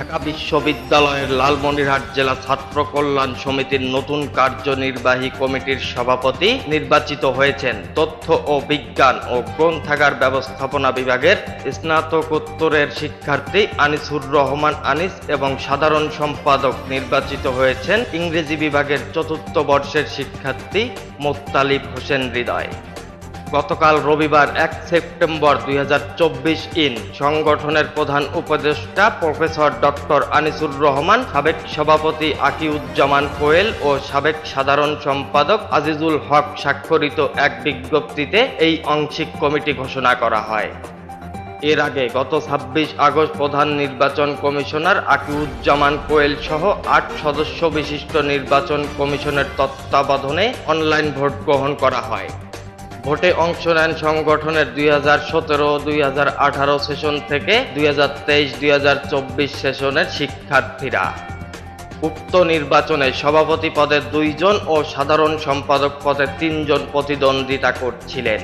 ঢাকা বিশ্ববিদ্যালয়ের লালমনিরহাট জেলা ছাত্র কল্যাণ সমিতির নতুন কার্যনির্বাহী কমিটির সভাপতি নির্বাচিত হয়েছেন তথ্য ও বিজ্ঞান ও গ্রন্থাগার ব্যবস্থাপনা বিভাগের স্নাতকোত্তরের শিক্ষার্থী আনিসুর রহমান আনিস এবং সাধারণ সম্পাদক নির্বাচিত হয়েছেন ইংরেজি বিভাগের চতুর্থ বর্ষের শিক্ষার্থী মোত্তালিব হোসেন হৃদয়। গতকাল রবিবার 1 সেপ্টেম্বর 2024 সংগঠনের প্রধান উপদেষ্টা প্রফেসর ডক্টর আনিসুর রহমান, সাবেক সভাপতি আকিউজ্জামান কোয়েল ও সাবেক সাধারণ সম্পাদক আজিজুল হক স্বাক্ষরিত এক বিজ্ঞপ্তিতে এই আংশিক কমিটি ঘোষণা করা হয়। এর আগে গত 26 আগস্ট প্রধান নির্বাচন কমিশনার আকিউজ্জামান কোয়েল সহ 8 সদস্য বিশিষ্ট নির্বাচন কমিশনের তত্ত্বাবধানে অনলাইন ভোট গ্রহণ করা হয়। ভোটে অংশ নেন সংগঠনের 2017-2018 সেশন থেকে 2023-2024 সেশনের শিক্ষার্থীরা। উক্ত নির্বাচনে সভাপতি পদে 2 জন ও সাধারণ সম্পাদক পদে 3 জন প্রতিদ্বন্দ্বিতা করছিলেন।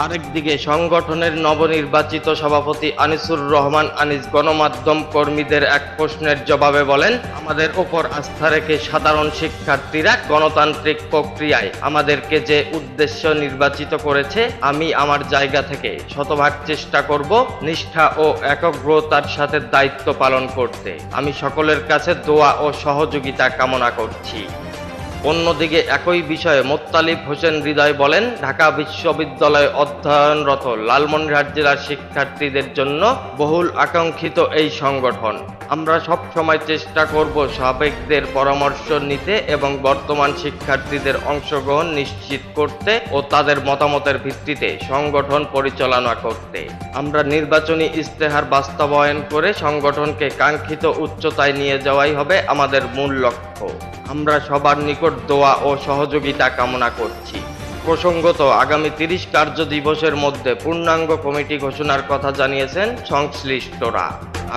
আরেকদিকে সংগঠনের নবনির্বাচিত সভাপতি আনিসুর রহমান আনিস গণমাধ্যম কর্মীদের এক প্রশ্নের জবাবে বলেন, আমাদের ওপর আস্থা রেখে সাধারণ শিক্ষার্থীরা গণতান্ত্রিক প্রক্রিয়ায় আমাদেরকে যে উদ্দেশ্য নির্বাচিত করেছে, আমি আমার জায়গা থেকে শতভাগ চেষ্টা করব নিষ্ঠা ও একাগ্রতার সাথে দায়িত্ব পালন করতে। আমি সকলের কাছে দোয়া ও সহযোগিতা কামনা করছি। অন্যদিকে একই বিষয়ে মোত্তালিব হোসেন হৃদয় বলেন, ঢাকা বিশ্ববিদ্যালয়ে অধ্যয়নরত লালমনিরহাট জেলার শিক্ষার্থীদের জন্য বহুল আকাঙ্ক্ষিত এই সংগঠন। আমরা সব সময় চেষ্টা করব সাবেকদের পরামর্শ নিতে এবং বর্তমান শিক্ষার্থীদের অংশগ্রহণ নিশ্চিত করতে ও তাদের মতামতের ভিত্তিতে সংগঠন পরিচালনা করতে। আমরা নির্বাচনী ইশতেহার বাস্তবায়ন করে সংগঠনকে কাঙ্ক্ষিত উচ্চতায় নিয়ে যাওয়াই হবে আমাদের মূল লক্ষ্য। আমরা সবার নিকট দোয়া ও সহযোগিতা কামনা করছি। প্রসঙ্গত, আগামী 30 কার্য দিবসের মধ্যে পূর্ণাঙ্গ কমিটি ঘোষণার কথা জানিয়েছেন সংশ্লিষ্টরা।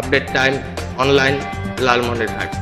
Update time online, Lalmonirhat.